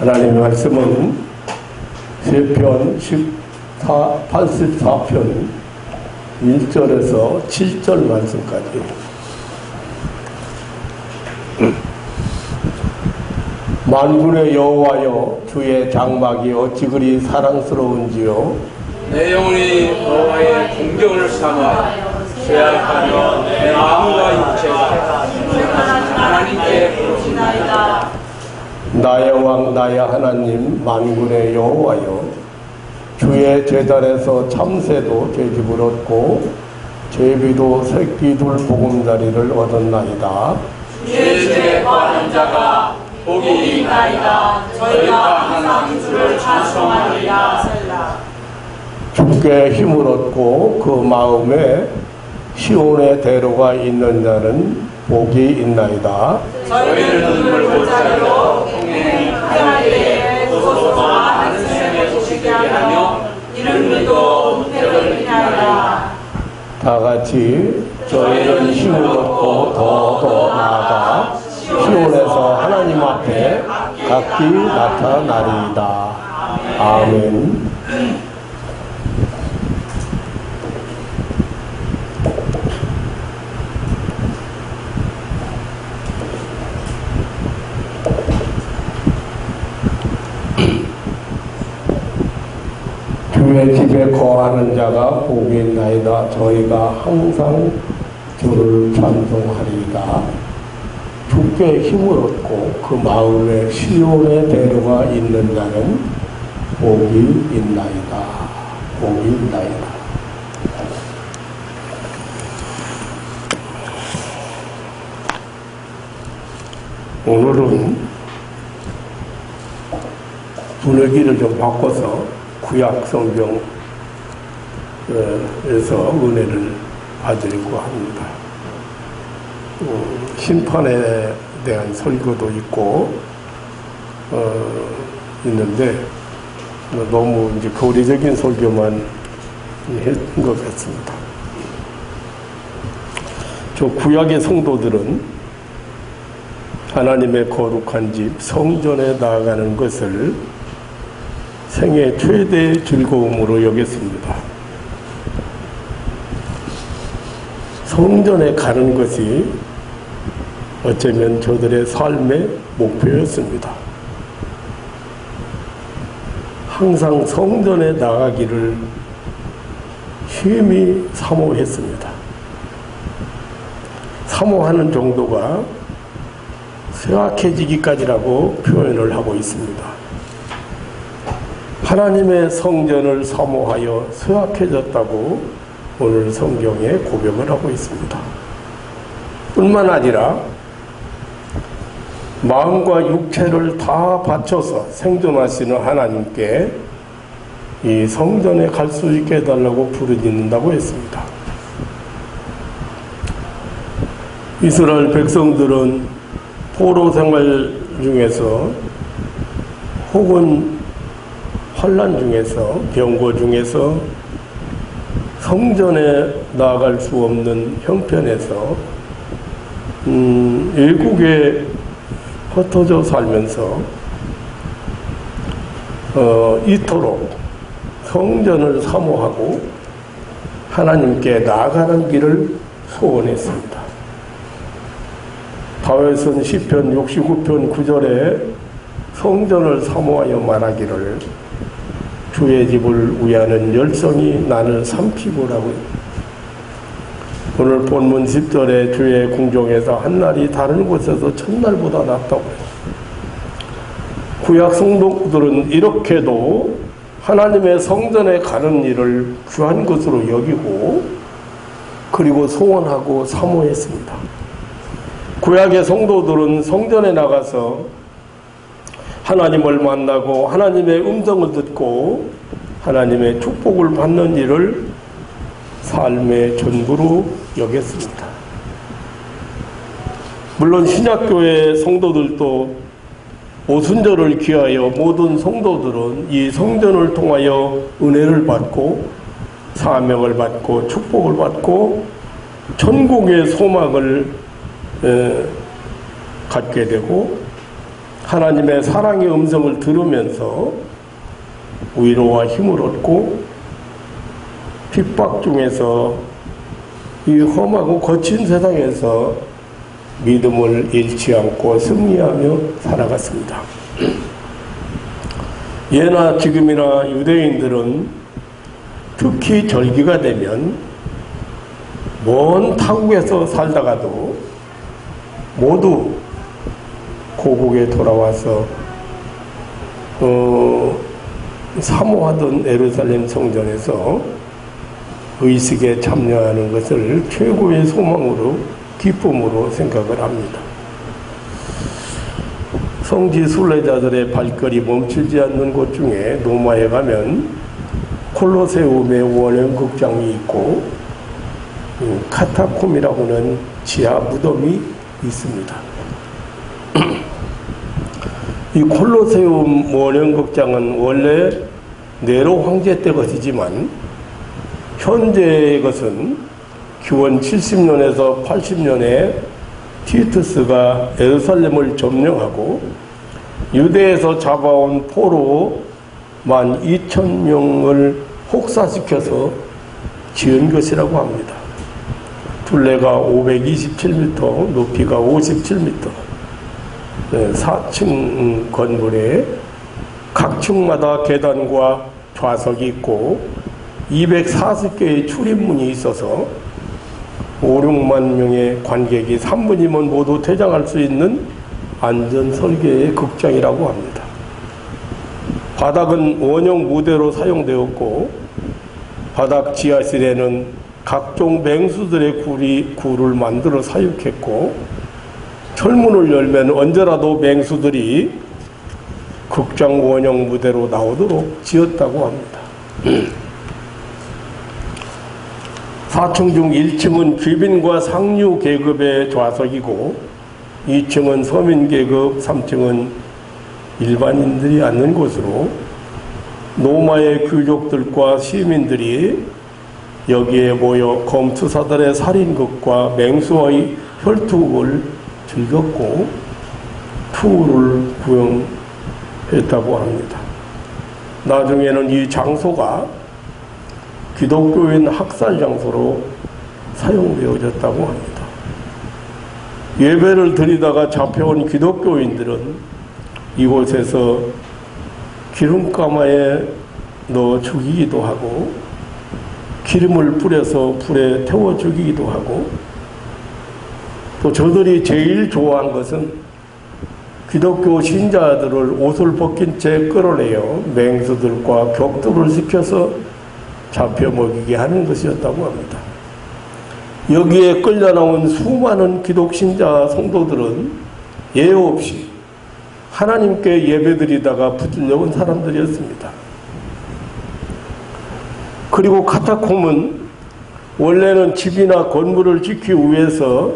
하나님의 말씀은 시편 84편 1절에서 7절 말씀까지 만군의 여호와여 주의 장막이 어찌 그리 사랑스러운지요 내 영혼이 여호와의 공경을 삼아 죄악하며 내 마음과 육체가 하나님께 부르짖나이다. 나의 왕 나의 하나님 만군의 여호와여 주의 제단에서 참새도 죄집을 얻고 제비도 새끼 둘 보금자리를 얻었나이다. 주의 집에 거하는 자가 복이 있나이다. 저희가 항상 주를 찬송하리라. 주께 힘을 얻고 그 마음에 시온의 대로가 있는 자는 복이 있나이다. 저희는 물고자리로 통해 하나님의 구속과 하나님의 소식을 하며 이름도 은혜를 비나이다. 다 같이 저희는 힘을 얻고 더 나아가 시온에서 하나님 앞에 각기 나타나리이다. 아멘. 주의 집에 거하는 자가 복이 있나이다. 저희가 항상 주를 찬송하리이다. 주께 힘을 얻고 그 마음에 시온의 대로가 있는 자는 복이 있나이다. 복이 있나이다. 오늘은 분위기를 좀 바꿔서 구약 성경에서 은혜를 받으려고 합니다. 심판에 대한 설교도 있고 있는데 너무 이제 교리적인 설교만 했던 것 같습니다. 저 구약의 성도들은 하나님의 거룩한 집 성전에 나아가는 것을 생애 최대의 즐거움으로 여겼습니다. 성전에 가는 것이 어쩌면 저들의 삶의 목표였습니다. 항상 성전에 나가기를 심히 사모했습니다. 사모하는 정도가 쇠약해지기까지라고 표현을 하고 있습니다. 하나님의 성전을 사모하여 쇠약해졌다고 오늘 성경에 고백을 하고 있습니다. 뿐만 아니라 마음과 육체를 다 바쳐서 생존하시는 하나님께 이 성전에 갈 수 있게 해달라고 부르짖는다고 했습니다. 이스라엘 백성들은 포로 생활 중에서 혹은 환난 중에서 병고 중에서 성전에 나아갈 수 없는 형편에서 일국에 흩어져 살면서 이토록 성전을 사모하고 하나님께 나아가는 길을 소원했습니다. 다윗은 시편 69편 9절에 성전을 사모하여 말하기를 주의 집을 위하는 열성이 나를 삼키고라고. 오늘 본문 10절에 주의 궁정에서 한날이 다른 곳에서 첫날보다 낫다고 해요. 구약 성도들은 이렇게도 하나님의 성전에 가는 일을 귀한 것으로 여기고 그리고 소원하고 사모했습니다. 구약의 성도들은 성전에 나가서 하나님을 만나고 하나님의 음성을 듣고 하나님의 축복을 받는 일을 삶의 전부로 여겼습니다. 물론 신약교회 성도들도 오순절을 기하여 모든 성도들은 이 성전을 통하여 은혜를 받고 사명을 받고 축복을 받고 천국의 소망을 갖게 되고 하나님의 사랑의 음성을 들으면서 위로와 힘을 얻고 핍박 중에서 이 험하고 거친 세상에서 믿음을 잃지 않고 승리하며 살아갔습니다. 예나 지금이나 유대인들은 특히 절기가 되면 먼 타국에서 살다가도 모두 고국에 돌아와서 사모하던 예루살렘 성전에서 의식에 참여하는 것을 최고의 소망으로 기쁨으로 생각을 합니다. 성지 순례자들의 발걸이 멈추지 않는 곳 중에 로마에 가면 콜로세움의 원형 극장이 있고 카타콤이라고 하는 지하 무덤이 있습니다. 이 콜로세움 원형 극장은 원래 네로 황제 때 것이지만 현재의 것은 기원 70년에서 80년에 티투스가 예루살렘을 점령하고 유대에서 잡아온 포로 12,000명을 혹사시켜서 지은 것이라고 합니다. 둘레가 527m, 높이가 57m, 4층 건물에 각 층마다 계단과 좌석이 있고 240개의 출입문이 있어서 5, 6만 명의 관객이 3분이면 모두 퇴장할 수 있는 안전 설계의 극장이라고 합니다. 바닥은 원형 무대로 사용되었고 바닥 지하실에는 각종 맹수들의 굴을 만들어 사육했고 철문을 열면 언제라도 맹수들이 극장 원형 무대로 나오도록 지었다고 합니다. 4층 중 1층은 귀빈과 상류 계급의 좌석이고 2층은 서민 계급, 3층은 일반인들이 앉는 곳으로 로마의 귀족들과 시민들이 여기에 모여 검투사들의 살인극과 맹수와의 혈투극을 즐겼고 투우를 구형했다고 합니다. 나중에는 이 장소가 기독교인 학살 장소로 사용되어졌다고 합니다. 예배를 드리다가 잡혀온 기독교인들은 이곳에서 기름가마에 넣어 죽이기도 하고 기름을 뿌려서 불에 태워 죽이기도 하고 또 저들이 제일 좋아한 것은 기독교 신자들을 옷을 벗긴 채 끌어내어 맹수들과 격투를 시켜서 잡혀 먹이게 하는 것이었다고 합니다. 여기에 끌려 나온 수많은 기독신자 성도들은 예외 없이 하나님께 예배드리다가 붙들려온 사람들이었습니다. 그리고 카타콤은 원래는 집이나 건물을 지키기 위해서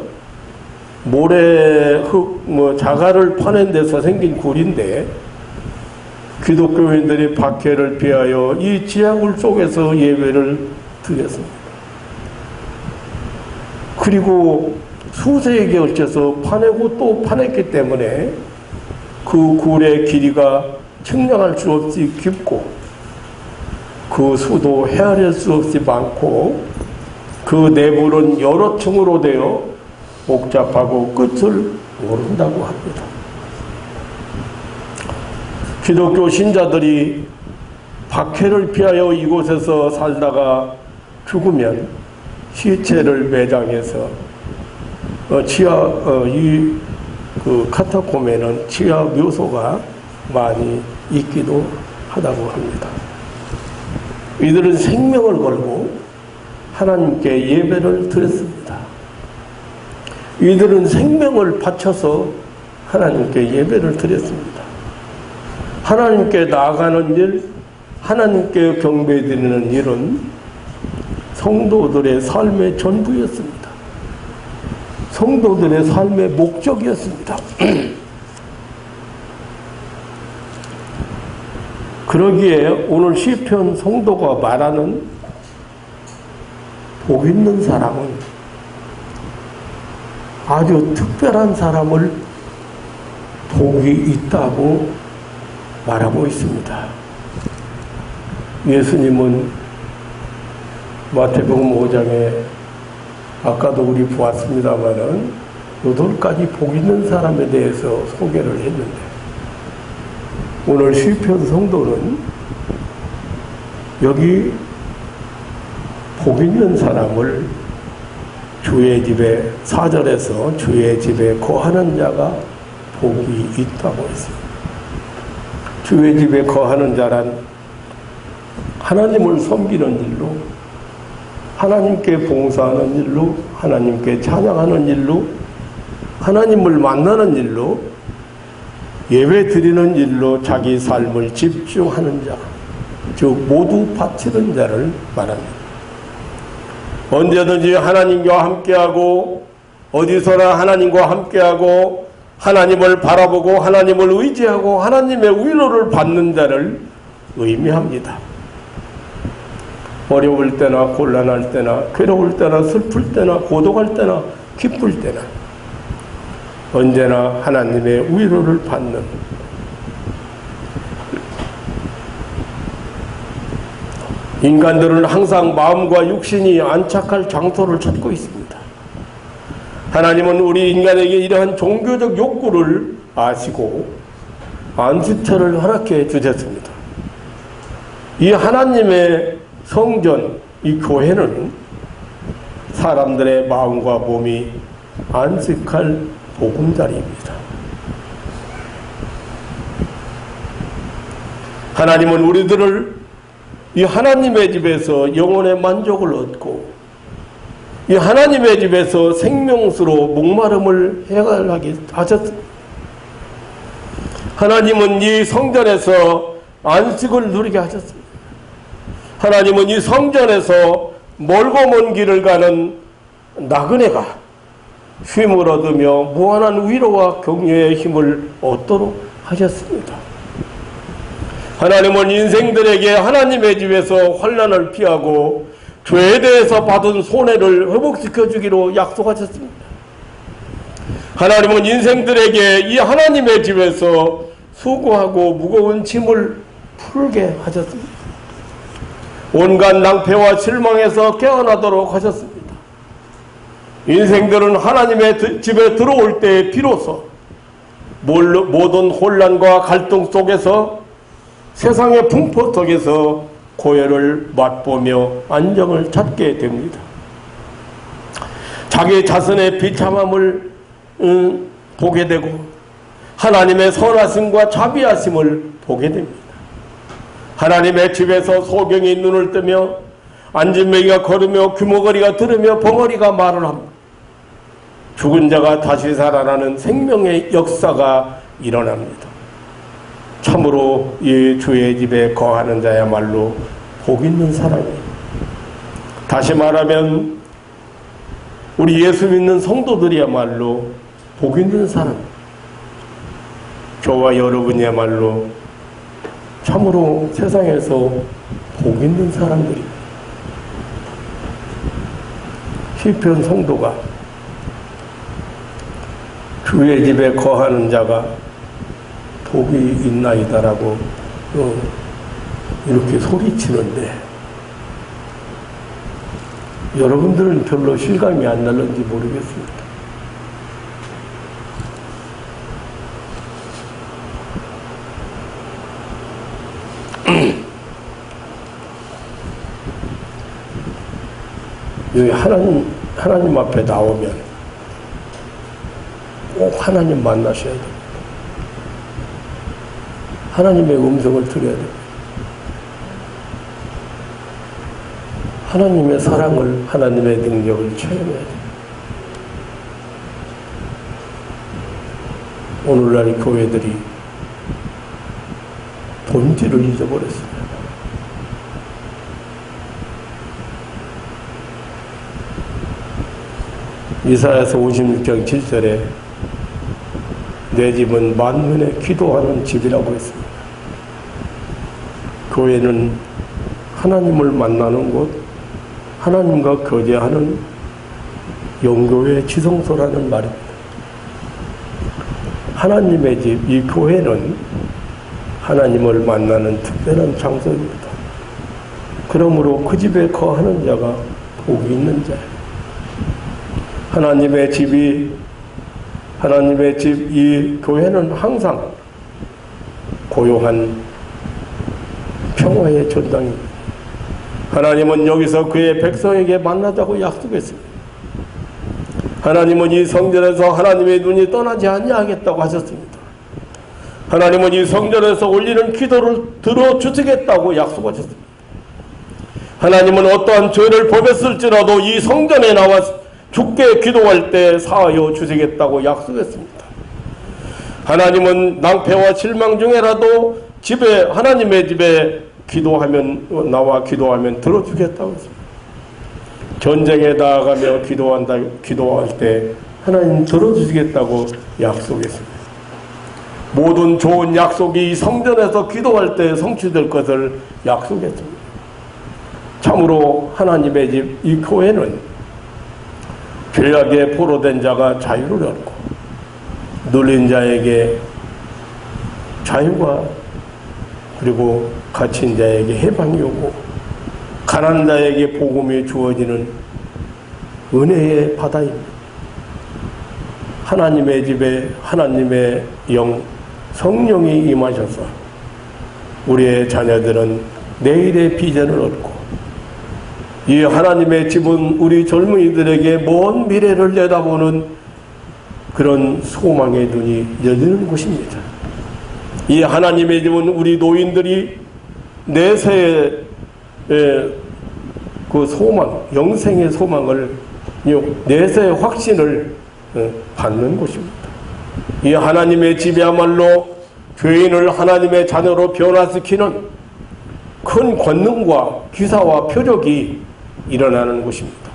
모래, 흙, 자갈을 파낸 데서 생긴 굴인데 기독교인들이 박해를 피하여 이 지하굴 속에서 예배를 드렸습니다. 그리고 수세기에 걸쳐서 파내고 또 파냈기 때문에 그 굴의 길이가 측량할 수 없이 깊고 그 수도 헤아릴 수 없이 많고 그 내부는 여러 층으로 되어 복잡하고 끝을 모른다고 합니다. 기독교 신자들이 박해를 피하여 이곳에서 살다가 죽으면 시체를 매장해서 그 카타콤에는 지하 묘소가 많이 있기도 하다고 합니다. 이들은 생명을 걸고 하나님께 예배를 드렸습니다. 이들은 생명을 바쳐서 하나님께 예배를 드렸습니다. 하나님께 나아가는 일, 하나님께 경배드리는 일은 성도들의 삶의 전부였습니다. 성도들의 삶의 목적이었습니다. 그러기에 오늘 시편 성도가 말하는 복 있는 사람은 아주 특별한 사람을 복 복이 있다고 말하고 있습니다. 예수님은 마태복음 5장에 아까도 우리 보았습니다마는 8가지 복 있는 사람에 대해서 소개를 했는데, 오늘 시편 성도는 여기 복 있는 사람을 주의 집에, 4절에서 주의 집에 거하는 자가 복이 있다고 했습니다. 주의 집에 거하는 자란 하나님을 섬기는 일로, 하나님께 봉사하는 일로, 하나님께 찬양하는 일로, 하나님을 만나는 일로, 예배 드리는 일로 자기 삶을 집중하는 자, 즉 모두 바치는 자를 말합니다. 언제든지 하나님과 함께하고, 어디서나 하나님과 함께하고, 하나님을 바라보고 하나님을 의지하고 하나님의 위로를 받는 자를 의미합니다. 어려울 때나 곤란할 때나 괴로울 때나 슬플 때나 고독할 때나 기쁠 때나 언제나 하나님의 위로를 받는, 인간들은 항상 마음과 육신이 안착할 장소를 찾고 있습니다. 하나님은 우리 인간에게 이러한 종교적 욕구를 아시고 안식처를 허락해 주셨습니다. 이 하나님의 성전, 이 교회는 사람들의 마음과 몸이 안식할 보금자리입니다. 하나님은 우리들을 이 하나님의 집에서 영혼의 만족을 얻고 이 하나님의 집에서 생명수로 목마름을 해결하게 하셨습니다. 하나님은 이 성전에서 안식을 누리게 하셨습니다. 하나님은 이 성전에서 멀고 먼 길을 가는 나그네가 쉼을 얻으며 무한한 위로와 격려의 힘을 얻도록 하셨습니다. 하나님은 인생들에게 하나님의 집에서 환난을 피하고 죄에 대해서 받은 손해를 회복시켜 주기로 약속하셨습니다. 하나님은 인생들에게 이 하나님의 집에서 수고하고 무거운 짐을 풀게 하셨습니다. 온갖 낭패와 실망에서 깨어나도록 하셨습니다. 인생들은 하나님의 집에 들어올 때 비로소 모든 혼란과 갈등 속에서 세상의 풍포 속에서 고요를 맛보며 안정을 찾게 됩니다. 자기 자신의 비참함을 보게 되고 하나님의 선하심과 자비하심을 보게 됩니다. 하나님의 집에서 소경이 눈을 뜨며 안진뱅이가 걸으며 귀머거리가 들으며 벙어리가 말을 합니다. 죽은 자가 다시 살아나는 생명의 역사가 일어납니다. 참으로 이 주의 집에 거하는 자야말로 복 있는 사람이에요. 다시 말하면 우리 예수 믿는 성도들이야말로 복 있는 사람, 저와 여러분이야말로 참으로 세상에서 복 있는 사람들입니다. 시편 성도가 주의 집에 거하는 자가 복이 있나이다라고 이렇게 소리치는데 여러분들은 별로 실감이 안 날는지 모르겠습니다. 여기 하나님 앞에 나오면 꼭 하나님 만나셔야 됩니다. 하나님의 음성을 들어야 됩니다. 하나님의 사랑을, 하나님의 능력을 체험해야 됩니다. 오늘날 교회들이 본질을 잊어버렸습니다. 이사야서 56장 7절에 내 집은 만민의 기도하는 집이라고 했습니다. 교회는 하나님을 만나는 곳, 하나님과 교제하는 영교의 지성소라는 말입니다. 하나님의 집, 이 교회는 하나님을 만나는 특별한 장소입니다. 그러므로 그 집에 거하는 자가 복이 있는 자예요. 하나님의 집, 이 교회는 항상 고요한 평화의 전당입니다. 하나님은 여기서 그의 백성에게 만나자고 약속했습니다. 하나님은 이 성전에서 하나님의 눈이 떠나지 아니하겠다고 하셨습니다. 하나님은 이 성전에서 올리는 기도를 들어주시겠다고 약속하셨습니다. 하나님은 어떠한 죄를 범했을지라도 이 성전에 나와 주께 기도할 때 사하여 주시겠다고 약속했습니다. 하나님은 낭패와 실망 중에라도 하나님의 집에 나와 기도하면 들어주겠다고 했습니다. 전쟁에 나아가며 기도할 때 하나님 들어주시겠다고 약속했습니다. 모든 좋은 약속이 이 성전에서 기도할 때 성취될 것을 약속했습니다. 참으로 하나님의 집, 이 교회는 죄악에 포로된 자가 자유를 얻고 눌린 자에게 자유가, 그리고 갇힌 자에게 해방이 오고 가난한 자에게 복음이 주어지는 은혜의 바다입니다. 하나님의 집에 하나님의 영 성령이 임하셔서 우리의 자녀들은 내일의 비전을 얻고, 이 하나님의 집은 우리 젊은이들에게 먼 미래를 내다보는 그런 소망의 눈이 열리는 곳입니다. 이 하나님의 집은 우리 노인들이 내세의 그 소망, 영생의 소망을, 내세의 확신을 받는 곳입니다. 이 하나님의 집이야말로 죄인을 하나님의 자녀로 변화시키는 큰 권능과 기사와 표적이 일어나는 곳입니다.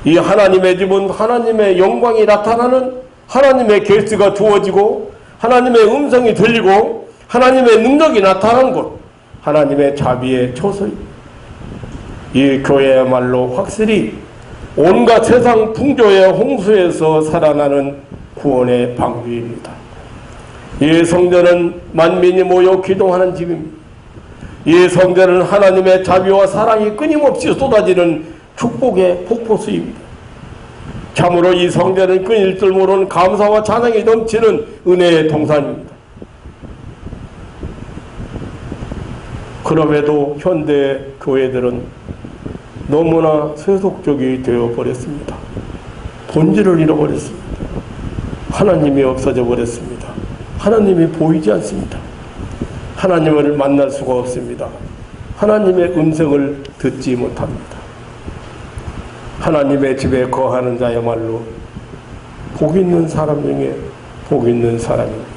이 하나님의 집은 하나님의 영광이 나타나는, 하나님의 계시가 주어지고 하나님의 음성이 들리고 하나님의 능력이 나타나는 곳, 하나님의 자비의 초소입니다. 이 교회야말로 확실히 온갖 세상 풍조의 홍수에서 살아나는 구원의 방주입니다. 이 성전은 만민이 모여 기도하는 집입니다. 이 성전은 하나님의 자비와 사랑이 끊임없이 쏟아지는 축복의 폭포수입니다. 참으로 이 성전은 끊일 줄 모르는 감사와 찬양이 넘치는 은혜의 동산입니다. 그럼에도 현대 교회들은 너무나 세속적이 되어버렸습니다. 본질을 잃어버렸습니다. 하나님이 없어져 버렸습니다. 하나님이 보이지 않습니다. 하나님을 만날 수가 없습니다. 하나님의 음성을 듣지 못합니다. 하나님의 집에 거하는 자야말로 복 있는 사람 중에 복 있는 사람입니다.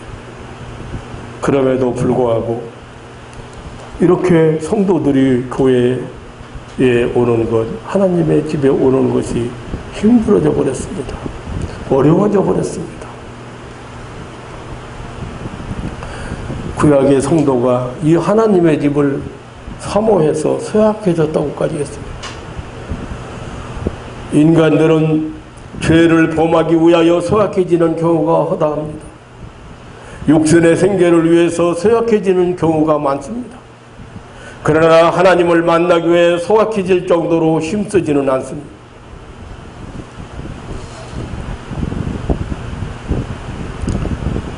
그럼에도 불구하고 이렇게 성도들이 교회에 오는 것, 하나님의 집에 오는 것이 힘들어져 버렸습니다. 어려워져 버렸습니다. 구약의 성도가 이 하나님의 집을 사모해서 쇠약해졌다고까지 했습니다. 인간들은 죄를 범하기 위하여 쇠약해지는 경우가 허다합니다. 육신의 생계를 위해서 쇠약해지는 경우가 많습니다. 그러나 하나님을 만나기 위해 소확해질 정도로 힘쓰지는 않습니다.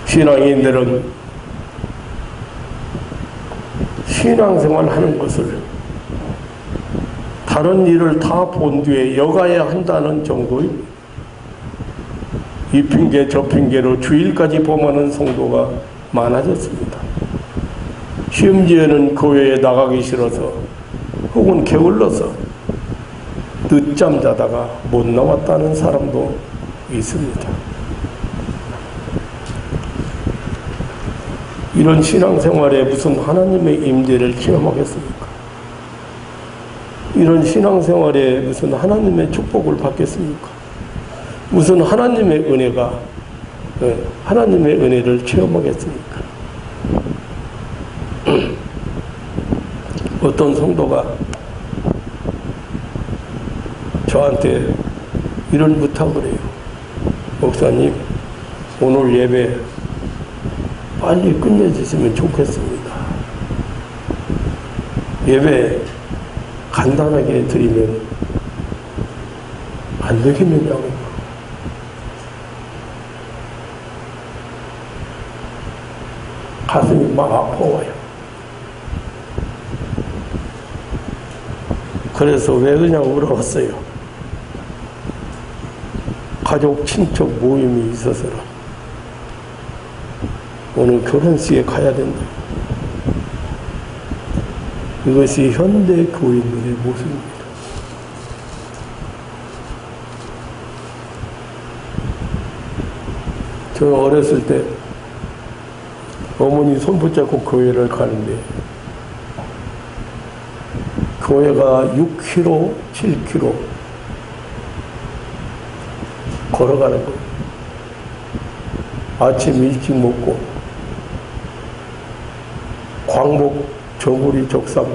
신앙인들은 신앙생활 하는 것을 다른 일을 다 본 뒤에 여가야 한다는 정도입니다. 이 핑계 저 핑계로 주일까지 범하는 성도가 많아졌습니다. 심지어는 교회에 나가기 싫어서 혹은 게을러서 늦잠 자다가 못 나왔다는 사람도 있습니다. 이런 신앙생활에 무슨 하나님의 임재를 체험하겠습니까? 이런 신앙생활에 무슨 하나님의 축복을 받겠습니까? 무슨 하나님의 은혜를 체험하겠습니까? 어떤 성도가 저한테 이런 부탁을 해요. 목사님, 오늘 예배 빨리 끝내주시면 좋겠습니다. 예배 간단하게 드리면 안 되겠느냐고. 가슴이 막 아파와요. 그래서 왜 그냥 물어봤어요. 가족, 친척 모임이 있어서라. 오늘 결혼식에 가야 된다. 이것이 현대 교인들의 모습입니다. 제가 어렸을 때 어머니 손 붙잡고 교회를 가는데 교회가 6km, 7km 걸어가는 거예요. 아침 일찍 먹고 광목, 저고리, 적삼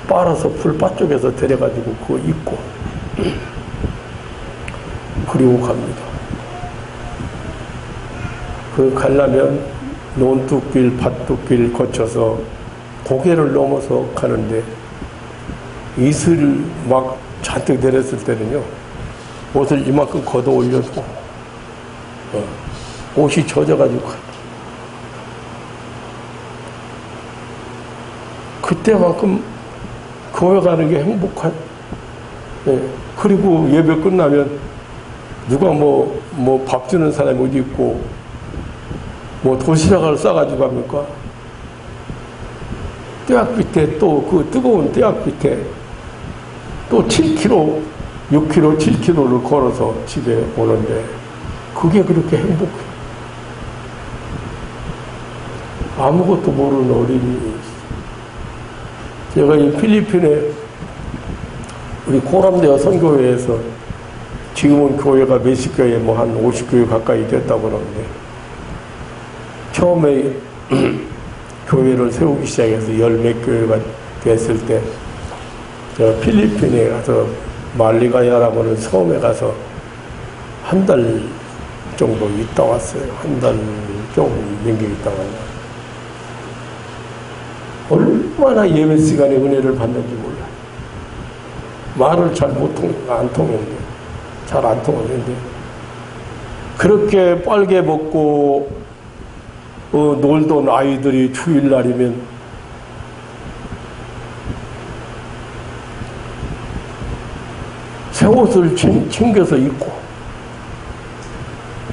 빨아서 풀밭 쪽에서 데려가지고 그거 입고 그리고 갑니다. 그 가려면 논두길, 밭두길 거쳐서 고개를 넘어서 가는데 이슬 막 잔뜩 내렸을 때는요, 옷을 이만큼 걷어 올려도 옷이 젖어가지고 가요. 그때만큼 교회 가는 게 행복한. 그리고 예배 끝나면 누가 뭐 밥 주는 사람이 어디 있고 뭐 도시락을 싸가지고 갑니까? 떼약 밑에 또 그 뜨거운 떼약 밑에 또 7km, 6km, 7km를 걸어서 집에 오는데 그게 그렇게 행복해요. 아무것도 모르는 어린이. 제가 이 필리핀에 우리 코람데어 선교회에서 지금은 교회가 몇십 교회 뭐 한 50교회 가까이 됐다고 그러는데 처음에 교회를 세우기 시작해서 열 몇 교회가 됐을 때 제가 필리핀에 가서 말리가야라고 하는 섬에 가서 한 달 정도 있다 왔어요. 한 달 좀 넘게 있다 왔어요. 얼마나 예배 시간에 은혜를 받는지 몰라요. 말을 안 통했는데, 잘 안 통하는데, 그렇게 빨개 먹고, 놀던 아이들이 주일날이면, 새 옷을 챙겨서 입고,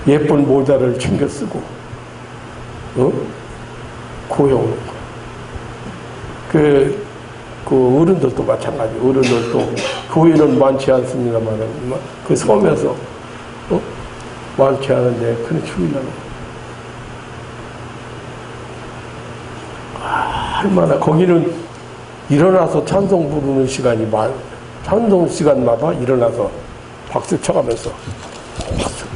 예쁜 모자를 챙겨 쓰고, 교회 오는 거. 그 어른들도 마찬가지. 어른들도 교회는 많지 않습니다만 그 섬에서 많지 않은데 그런 주일날 얼마나 거기는 일어나서 찬송 부르는 시간이 찬송 시간마다 일어나서 박수 쳐가면서 박수.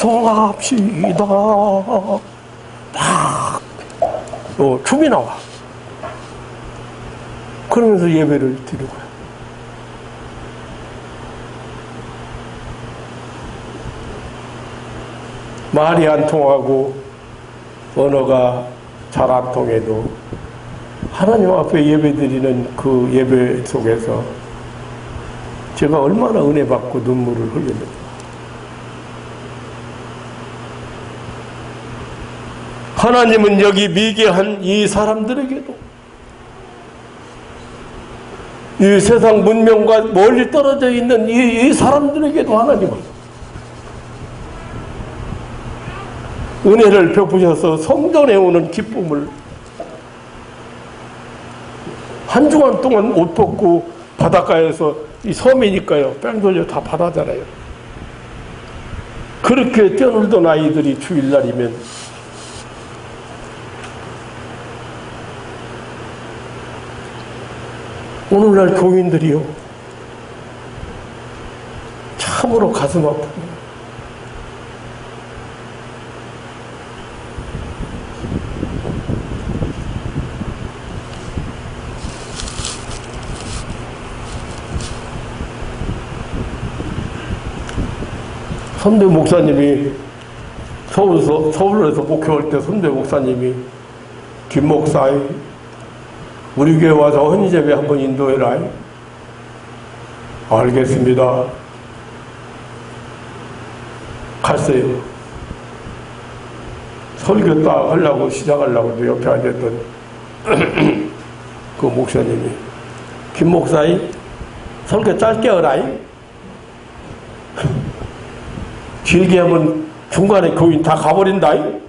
찬송합시다. 막 춤이 나와. 그러면서 예배를 드리고요. 말이 안 통하고 언어가 잘 안 통해도 하나님 앞에 예배 드리는 그 예배 속에서 제가 얼마나 은혜 받고 눈물을 흘렸는지. 하나님은 여기 미개한 이 사람들에게도 이 세상 문명과 멀리 떨어져 있는 이 사람들에게도 하나님은 은혜를 베푸셔서 성전에 오는 기쁨을 한 주간 동안 옷 벗고 바닷가에서 이 섬이니까요. 뺑 돌려 다 바다잖아요. 그렇게 뛰어놀던 아이들이 주일날이면 오늘날 교인들이요. 참으로 가슴 아프고 선배 목사님이 서울에서 목회할 때 선배 목사님이 김 목사이 우리 교회 와서 헌의제배 한번 인도해라. 알겠습니다. 갔어요. 설교 딱 하려고 시작하려고 옆에 앉았던 그 목사님이 김 목사이 설교 짧게 하라이. 길게 하면 중간에 교인 다 가버린다이.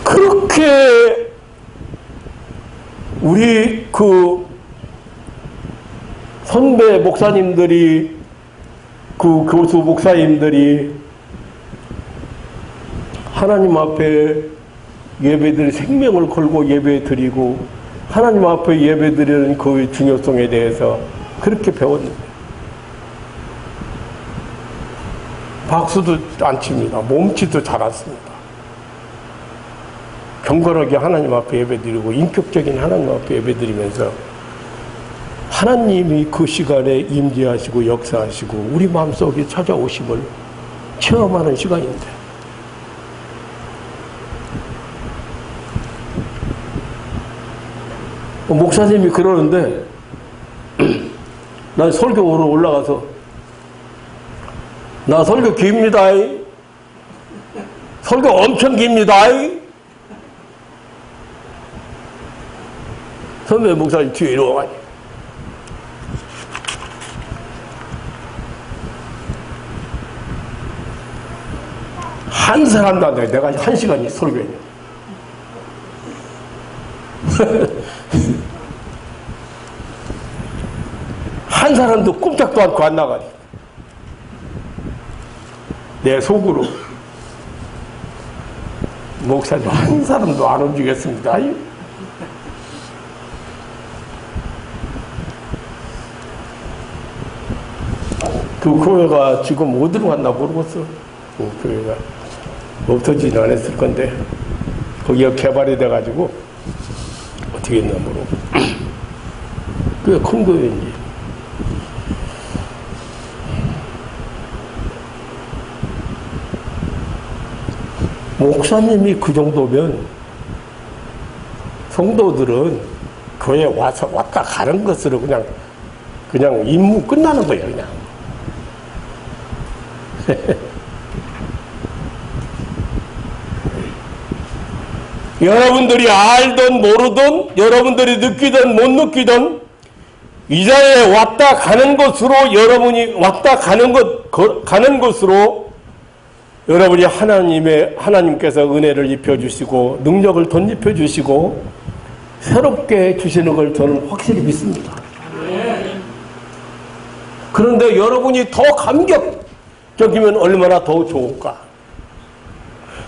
그렇게 우리 그 선배 목사님들이 그 교수 목사님들이 하나님 앞에 예배드릴 생명을 걸고 예배드리고 하나님 앞에 예배드리는 그 중요성에 대해서 그렇게 배웠는데 박수도 안 칩니다. 몸치도 잘 않습니다. 경건하게 하나님 앞에 예배드리고 인격적인 하나님 앞에 예배드리면서 하나님이 그 시간에 임재하시고 역사하시고 우리 마음속에 찾아오심을 체험하는 시간인데 목사님이 그러는데 난 설교로 올라가서 나 설교 깁니다. 설교 엄청 깁니다. 선배 목사님 뒤에 이러고 한 사람도 안 돼. 내가 1시간이 설교했냐. 한 사람도 꼼짝도 않고 안 나가니. 내 속으로 목사님 한 사람도 안 움직였습니다. 그 교회가 지금 어디로 갔나 모르겠어. 그 교회가 없어지진 않았을 건데 거기가 개발이 돼가지고 어떻게 했나 모르고 꽤 큰 교회인지. 목사님이 그 정도면 성도들은 교회 와서 왔다 가는 것으로 그냥 임무 끝나는 거예요. 그냥. 여러분들이 알든 모르든 여러분들이 느끼든 못 느끼든 이 자리에 왔다 가는 것으로 여러분이 왔다 가는 것으로 여러분이 하나님께서 은혜를 입혀주시고 능력을 덧입혀주시고 새롭게 주시는 걸 저는 확실히 믿습니다. 그런데 여러분이 더 감격적이면 얼마나 더 좋을까?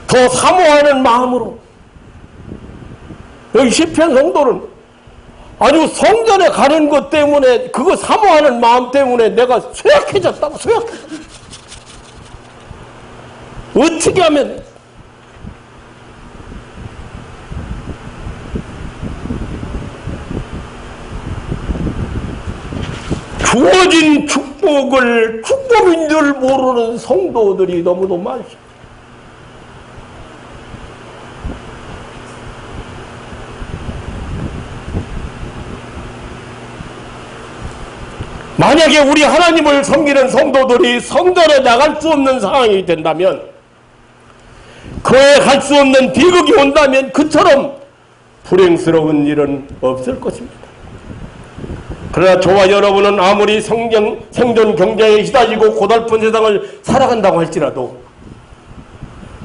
더 사모하는 마음으로 여기 시편 성도는 아주 성전에 가는 것 때문에 그거 사모하는 마음 때문에 내가 쇠약해졌다고. 어떻게 하면 주어진 축복인 줄 모르는 성도들이 너무도 많습니다. 만약에 우리 하나님을 섬기는 성도들이 성전에 나갈 수 없는 상황이 된다면 교회에 갈 수 없는 비극이 온다면 그처럼 불행스러운 일은 없을 것입니다. 그러나 저와 여러분은 아무리 생존 경쟁에 휘달리고 고달픈 세상을 살아간다고 할지라도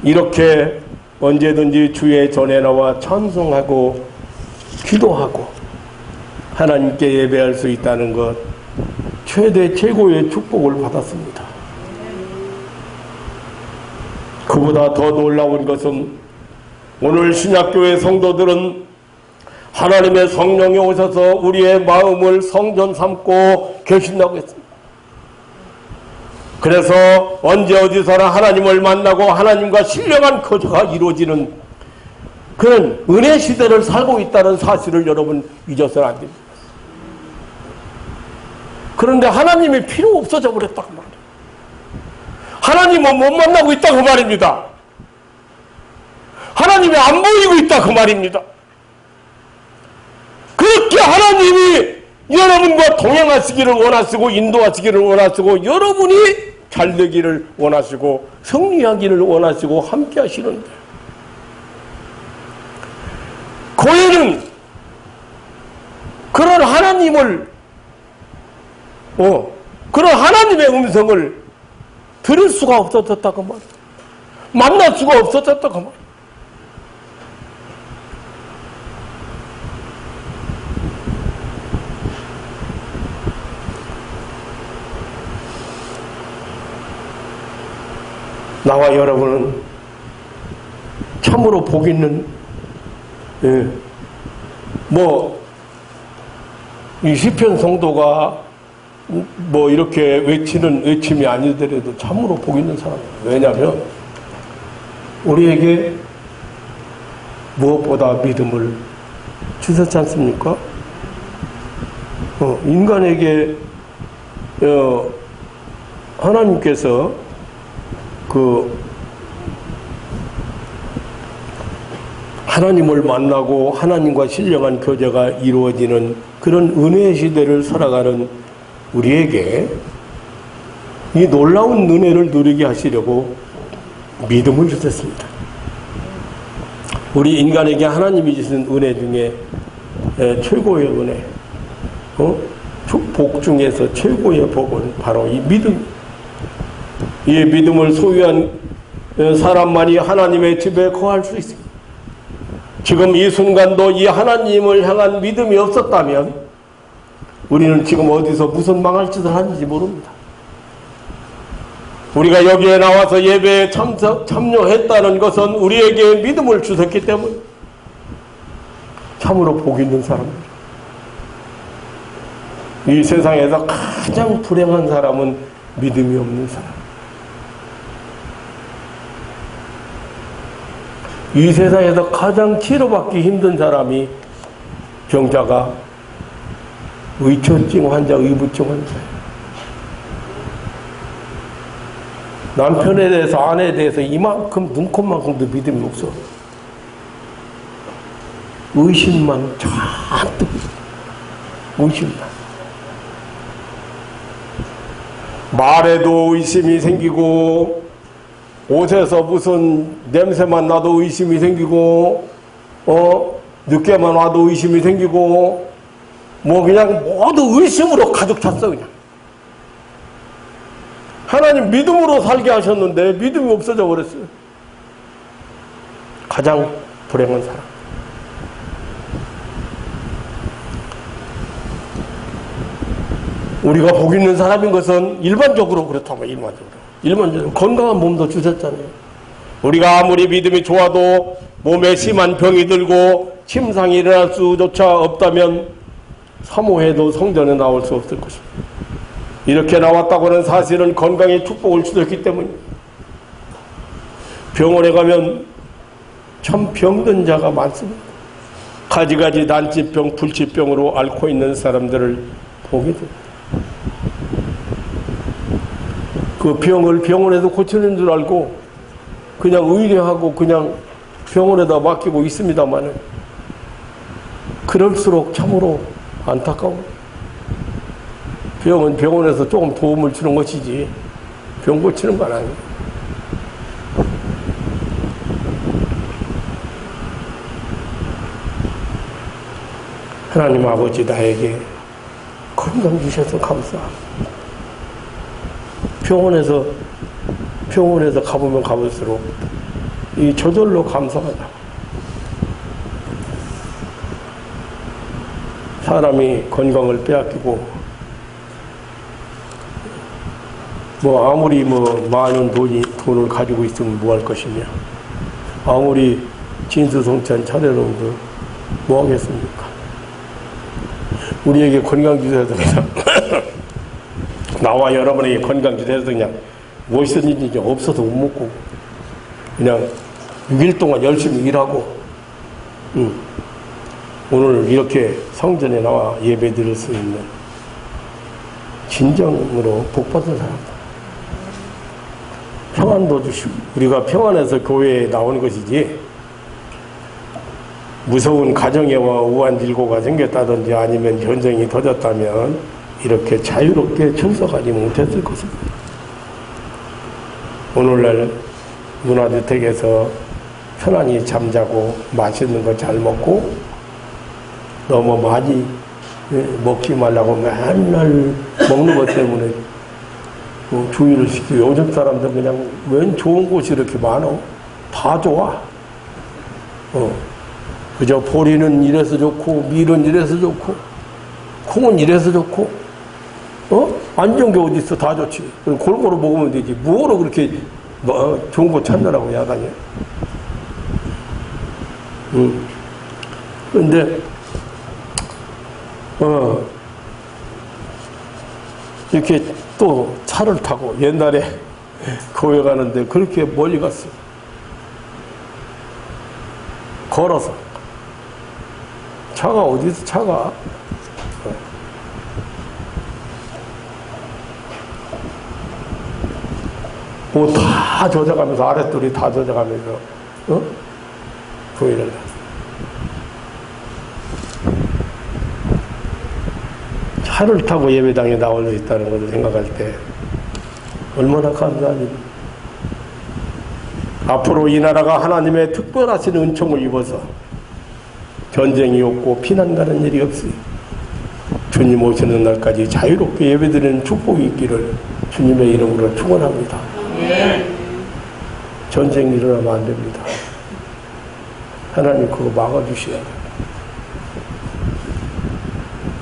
이렇게 언제든지 주의 전에 나와 찬송하고 기도하고 하나님께 예배할 수 있다는 것 최고의 축복을 받았습니다. 그보다 더 놀라운 것은 오늘 신약교회 성도들은 하나님의 성령이 오셔서 우리의 마음을 성전 삼고 계신다고 했습니다. 그래서 언제 어디서나 하나님을 만나고 하나님과 신령한 거주가 이루어지는 그런 은혜 시대를 살고 있다는 사실을 여러분 잊어서는 안 됩니다. 그런데 하나님이 필요 없어져 버렸다고 말이에요. 하나님은 못 만나고 있다 그 말입니다. 하나님이 안 보이고 있다 그 말입니다. 그렇게 하나님이 여러분과 동행하시기를 원하시고 인도하시기를 원하시고 여러분이 잘 되기를 원하시고 승리하기를 원하시고 함께 하시는데 고해는 그런 하나님을 그런 하나님의 음성을 들을 수가 없어졌다고 말이에요. 만날 수가 없어졌다고 말이에요. 나와 여러분은 참으로 복 있는 이 시편 성도가 이렇게 외치는 외침이 아니더라도 참으로 복 있는 사람이에요. 왜냐하면 우리에게 무엇보다 믿음을 주셨지 않습니까? 인간에게 하나님께서 하나님을 만나고 하나님과 신령한 교제가 이루어지는 그런 은혜의 시대를 살아가는 우리에게 이 놀라운 은혜를 누리게 하시려고 믿음을 주셨습니다. 우리 인간에게 하나님이 주신 은혜 중에 최고의 은혜, 복 중에서 최고의 복은 바로 이 믿음. 이 믿음을 소유한 사람만이 하나님의 집에 거할 수 있습니다. 지금 이 순간도 이 하나님을 향한 믿음이 없었다면 우리는 지금 어디서 무슨 망할 짓을 하는지 모릅니다. 우리가 여기에 나와서 예배에 참여했다는 것은 우리에게 믿음을 주셨기 때문에 참으로 복 있는 사람입니다. 이 세상에서 가장 불행한 사람은 믿음이 없는 사람. 이 세상에서 가장 치료받기 힘든 사람이 병자가 의처증 환자, 의부증 환자예요. 남편에 대해서 아내에 대해서 이만큼 눈곱만큼도 믿음이 없어. 의심만 잔뜩 의심만. 말에도 의심이 생기고 옷에서 무슨 냄새만 나도 의심이 생기고 늦게만 와도 의심이 생기고 그냥 모두 의심으로 가득 찼어. 그냥 하나님 믿음으로 살게 하셨는데 믿음이 없어져 버렸어요. 가장 불행한 사람. 우리가 복 있는 사람인 것은 일반적으로 그렇다고. 일반적으로 건강한 몸도 주셨잖아요. 우리가 아무리 믿음이 좋아도 몸에 심한 병이 들고 침상이 일어날 수조차 없다면 사모해도 성전에 나올 수 없을 것입니다. 이렇게 나왔다고 하는 사실은 건강의 축복을 주셨기 때문입니다. 병원에 가면 참 병든 자가 많습니다. 가지가지 난치병, 불치병으로 앓고 있는 사람들을 보게 됩니다. 그 병을 병원에서 고치는 줄 알고 그냥 의뢰하고 그냥 병원에다 맡기고 있습니다만 그럴수록 참으로 안타까워. 병은 병원에서 조금 도움을 주는 것이지 병 고치는 건 아니에요. 하나님 아버지 나에게 건강 주셔서 감사합니다. 병원에서 가보면 가볼수록 이 저절로 감사하다. 사람이 건강을 빼앗기고 아무리 많은 돈을 가지고 있으면 뭐 할 것이냐, 아무리 진수성찬 차려놓어도 뭐 하겠습니까? 우리에게 건강 주셔서 그냥 나와 여러분에게 건강 주셔서 그냥 무엇이든지 없어서 못 먹고 그냥 6일 동안 열심히 일하고 오늘 이렇게 성전에 나와 예배 드릴 수 있는 진정으로 복받은 사람들. 평안도 주시고, 우리가 평안해서 교회에 나오는 것이지, 무서운 가정애와 우환질고가 생겼다든지 아니면 전쟁이 터졌다면 이렇게 자유롭게 출석하지 못했을 것입니다. 오늘날 문화주택에서 편안히 잠자고 맛있는 거 잘 먹고 너무 많이 먹지 말라고 맨날 먹는 것 때문에 주의를 시키고, 요즘 사람들 그냥 웬 좋은 곳이 이렇게 많어? 다 좋아. 그저 보리는 이래서 좋고, 밀은 이래서 좋고, 콩은 이래서 좋고, 안 좋은 게 어디 있어? 다 좋지. 골고루 먹으면 되지. 뭐로 그렇게 좋은 거 찾느라고 야단이야. 근데, 이렇게 또 차를 타고, 옛날에 교회 가는데 그렇게 멀리 갔어. 걸어서. 차가 어디서 차가? 뭐 다 젖어가면서, 아랫돌이 다 젖어가면서, 교회를 가. 차를 타고 예배당에 나올 수 있다는 것을 생각할 때 얼마나 감사한 일입니까? 앞으로 이 나라가 하나님의 특별하신 은총을 입어서 전쟁이 없고 피난 가는 일이 없이 주님 오시는 날까지 자유롭게 예배드리는 축복이 있기를 주님의 이름으로 축원합니다. 전쟁이 일어나면 안 됩니다. 하나님 그거 막아주셔야 돼요.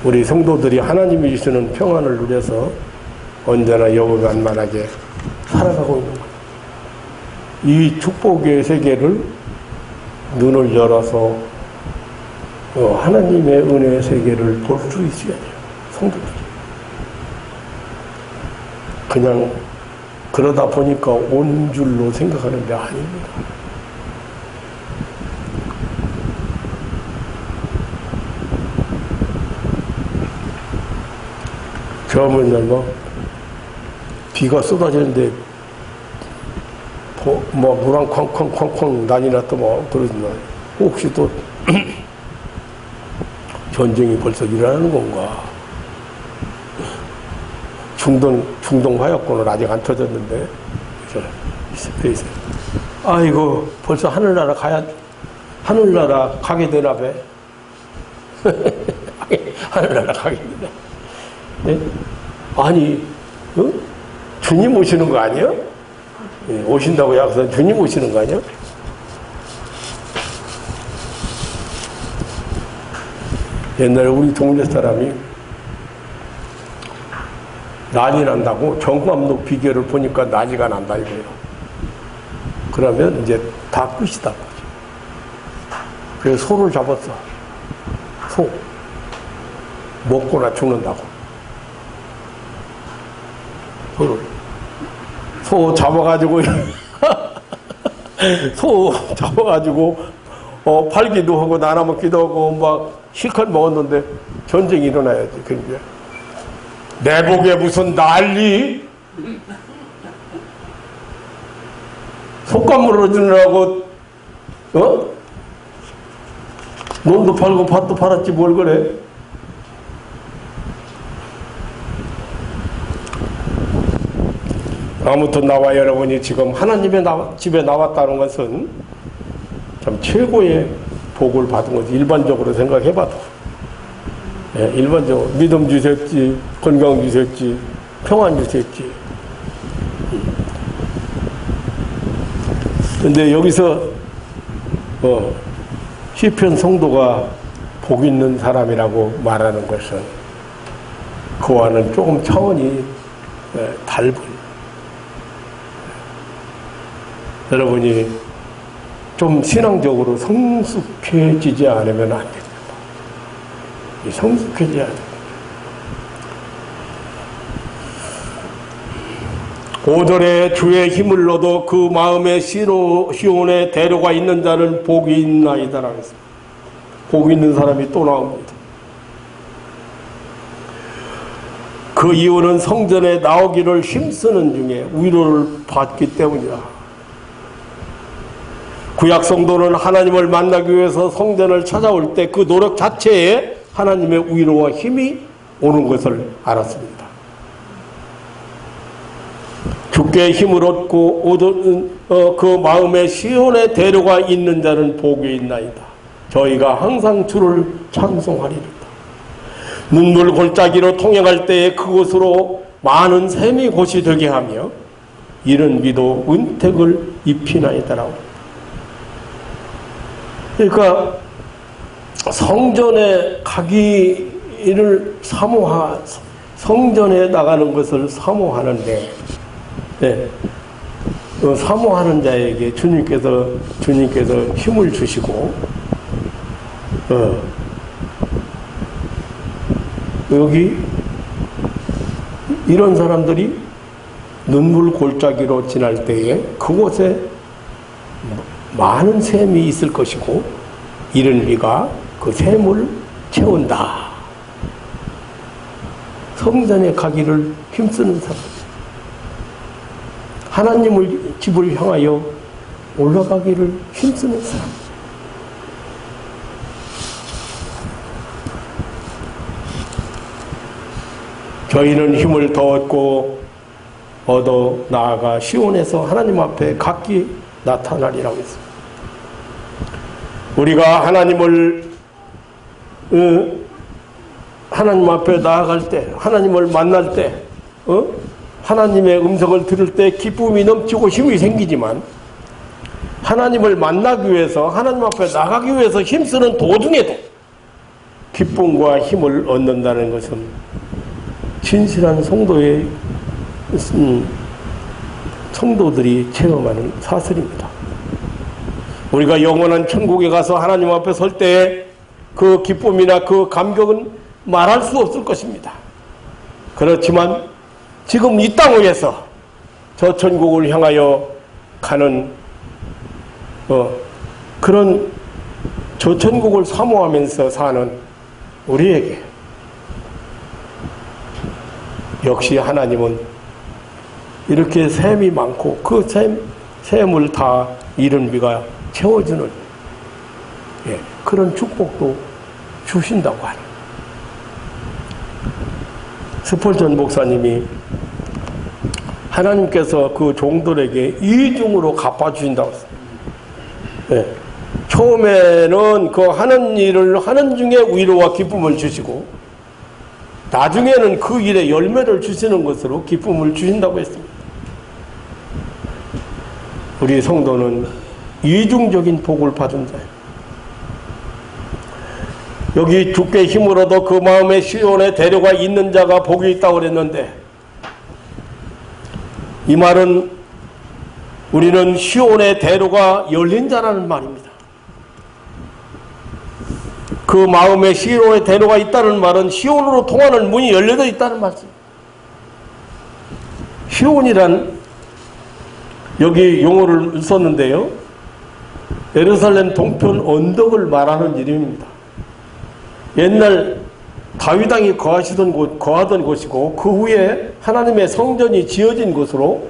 우리 성도들이 하나님이 주시는 평안을 누려서 언제나 여부만만하게 살아가고 있는 거예요. 이 축복의 세계를 눈을 열어서 하나님의 은혜의 세계를 볼 수 있어야 돼요. 성도들이. 그냥 그러다 보니까 온 줄로 생각하는 게 아닙니다. 처음에는 비가 쏟아지는데 물랑 쾅쾅쾅쾅 난리 났더만 그러더만 혹시 또 전쟁이 벌써 일어나는 건가? 중동 화약고는 아직 안 터졌는데 그래서 아이고 벌써 하늘나라 가게 되나 봐. 하늘나라 가게 되나? 네? 아니, 주님 오시는 거 아니야? 네, 오신다고 약속한 주님 오시는 거 아니야? 옛날에 우리 동네 사람이 난이 난다고 정감로 비결을 보니까 난리가 난다 이거예요. 그러면 이제 다 끝이다. 그래서 소를 잡았어. 소. 먹거나 죽는다고. 소 잡아가지고 팔기도 하고 나눠먹기도 하고 막 실컷 먹었는데 전쟁이 일어나야지. 그러니까 내복에 무슨 난리? 속감으로 주느라고 논도 팔고 밭도 팔았지 뭘 그래? 아무튼 나와 여러분이 지금 하나님의 집에 나왔다는 것은 참 최고의 복을 받은 거지. 일반적으로 생각해봐도. 예, 일반적으로 믿음 주셨지, 건강 주셨지, 평안 주셨지. 근데 여기서 시편 성도가 복 있는 사람이라고 말하는 것은 그와는 조금 차원이 달분. 여러분이 좀 신앙적으로 성숙해지지 않으면 안 됩니다. 성숙해져야 됩니다. 5절에 주의 힘을 얻어 그 마음의 시온의 대로가 있는 자는 복이 있나이다라고 했습니다. 복 있는 사람이 또 나옵니다. 그 이유는 성전에 나오기를 힘쓰는 중에 위로를 받기 때문이다. 구약 성도는 하나님을 만나기 위해서 성전을 찾아올 때 그 노력 자체에 하나님의 위로와 힘이 오는 것을 알았습니다. 주께 힘을 얻고 그 마음에 시온의 대로가 있는 자는 복이 있나이다. 저희가 항상 주를 찬송하리이다. 눈물 골짜기로 통행할 때에 그곳으로 많은 샘이 곳이 되게 하며 이른 비도 은택을 입히나이다라고. 그러니까 성전에 가기를 성전에 나가는 것을 사모하는데, 네, 사모하는 자에게 주님께서 힘을 주시고, 여기 이런 사람들이 눈물 골짜기로 지날 때에 그곳에 많은 샘이 있을 것이고 이른 비가 그 샘을 채운다. 성전에 가기를 힘쓰는 사람, 하나님을 집을 향하여 올라가기를 힘쓰는 사람, 저희는 힘을 더 얻어 나아가 시온에서 하나님 앞에 각기 나타나리라고 했습니다. 우리가 하나님 앞에 나아갈 때, 하나님을 만날 때, 하나님의 음성을 들을 때 기쁨이 넘치고 힘이 생기지만, 하나님을 만나기 위해서, 하나님 앞에 나가기 위해서 힘쓰는 도중에도 기쁨과 힘을 얻는다는 것은 진실한 성도들이 체험하는 사실입니다. 우리가 영원한 천국에 가서 하나님 앞에 설 때 그 기쁨이나 그 감격은 말할 수 없을 것입니다. 그렇지만 지금 이 땅 위에서 저 천국을 향하여 가는 그런 저 천국을 사모하면서 사는 우리에게 역시 하나님은 이렇게 샘이 많고 그 샘을 다 이른 비가 채워주는 그런 축복도 주신다고 하는. 스펄전 목사님이 하나님께서 그 종들에게 이중으로 갚아주신다고 했어요. 처음에는 그 하는 일을 하는 중에 위로와 기쁨을 주시고 나중에는 그 일에 열매를 주시는 것으로 기쁨을 주신다고 했습니다. 우리 성도는 이중적인 복을 받은 자예요. 여기 주께 힘을 얻어 그 마음에 시온의 대로가 있는 자가 복이 있다고 그랬는데, 이 말은 우리는 시온의 대로가 열린 자라는 말입니다. 그 마음에 시온의 대로가 있다는 말은 시온으로 통하는 문이 열려져 있다는 말씀입니다. 시온이란 여기 용어를 썼는데요, 예루살렘 동편 언덕을 말하는 이름입니다. 옛날 다윗 왕이 거하던 곳이고 그 후에 하나님의 성전이 지어진 곳으로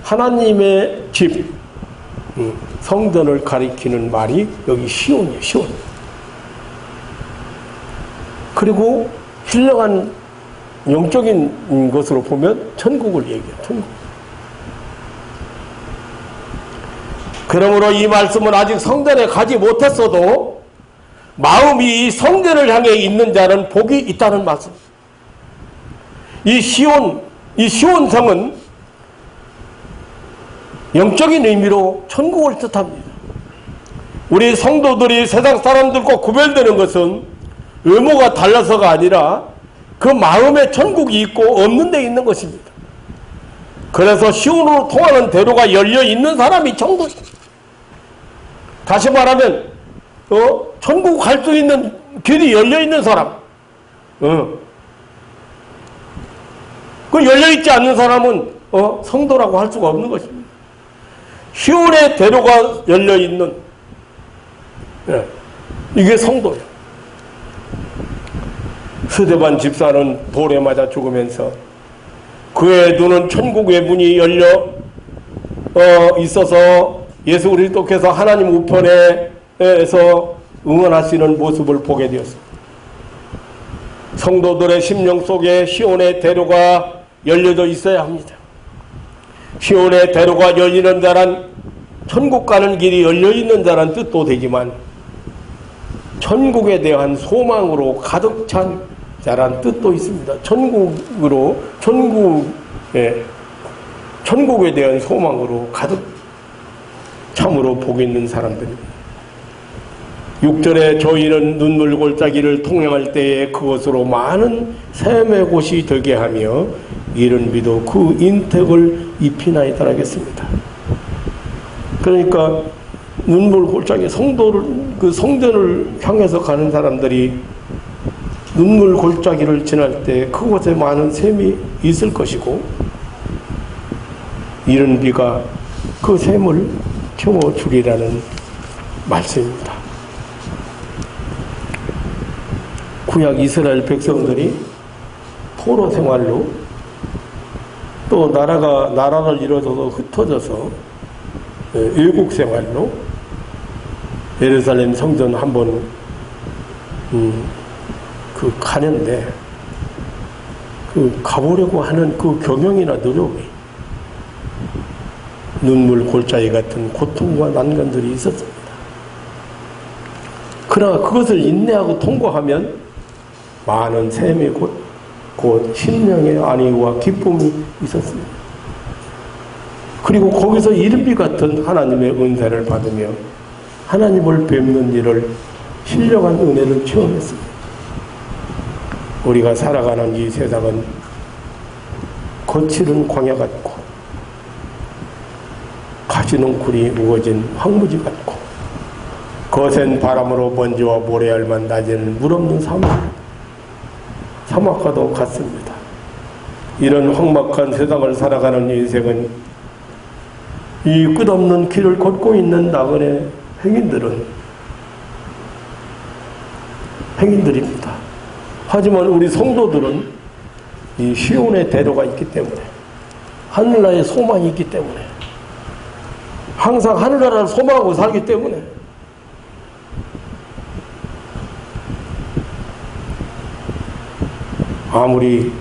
하나님의 집, 성전을 가리키는 말이 여기 시온이에요. 시온. 그리고 신령한 영적인 것으로 보면 천국을 얘기해요. 천국. 그러므로 이 말씀은 아직 성전에 가지 못했어도 마음이 이 성전을 향해 있는 자는 복이 있다는 말씀. 이 시온성은 영적인 의미로 천국을 뜻합니다. 우리 성도들이 세상 사람들과 구별되는 것은 외모가 달라서가 아니라 그 마음에 천국이 있고 없는 데 있는 것입니다. 그래서 시온으로 통하는 대로가 열려 있는 사람이 천국입니다. 다시 말하면 천국 갈 수 있는 길이 열려 있는 사람. 그 열려 있지 않는 사람은 성도라고 할 수가 없는 것입니다. 시온의 대로가 열려 있는 이게 성도예요. 스데반 집사는 돌에 맞아 죽으면서 그의 눈은 천국의 문이 열려 있어서 예수 그리스도께서 하나님 우편에서 응원하시는 모습을 보게 되었습니다. 성도들의 심령 속에 시온의 대로가 열려져 있어야 합니다. 시온의 대로가 열리는 자란 천국 가는 길이 열려있는 자란 뜻도 되지만 천국에 대한 소망으로 가득 찬 자란 뜻도 있습니다. 천국에 대한 소망으로 가득 참으로 복 있는 사람들입니다. 6절에 저희는 눈물 골짜기를 통행할 때에 그것으로 많은 샘의 곳이 되게 하며 이른 비도 그 인택을 입히나이다 하겠습니다. 그러니까 눈물 골짜기 그 성전을 향해서 가는 사람들이 눈물 골짜기를 지날 때 그곳에 많은 샘이 있을 것이고 이른 비가 그 샘을 채워주리라는 말씀입니다. 구약 이스라엘 백성들이 포로 생활로 또 나라를 이뤄져서 흩어져서 외국 생활로 예루살렘 성전 한번 가는데 가보려고 하는 그 경영이나 노력이 눈물 골짜기 같은 고통과 난관들이 있었습니다. 그러나 그것을 인내하고 통과하면 많은 샘이 곧 심령의 안위와 기쁨이 있었습니다. 그리고 거기서 이른비 같은 하나님의 은혜를 받으며 하나님을 뵙는 일을 신령한 은혜를 체험했습니다. 우리가 살아가는 이 세상은 거칠은 광야 같고 가시농쿨이 우거진 황무지 같고 거센 바람으로 번지와 모래알만 낮에는 물없는 사막과도 같습니다. 이런 험악한 세상을 살아가는 인생은 이 끝없는 길을 걷고 있는 나그네 행인들입니다. 하지만 우리 성도들은 이 시온의 대로가 있기 때문에 하늘나라의 소망이 있기 때문에 항상 하늘나라를 소망하고 살기 때문에 아무리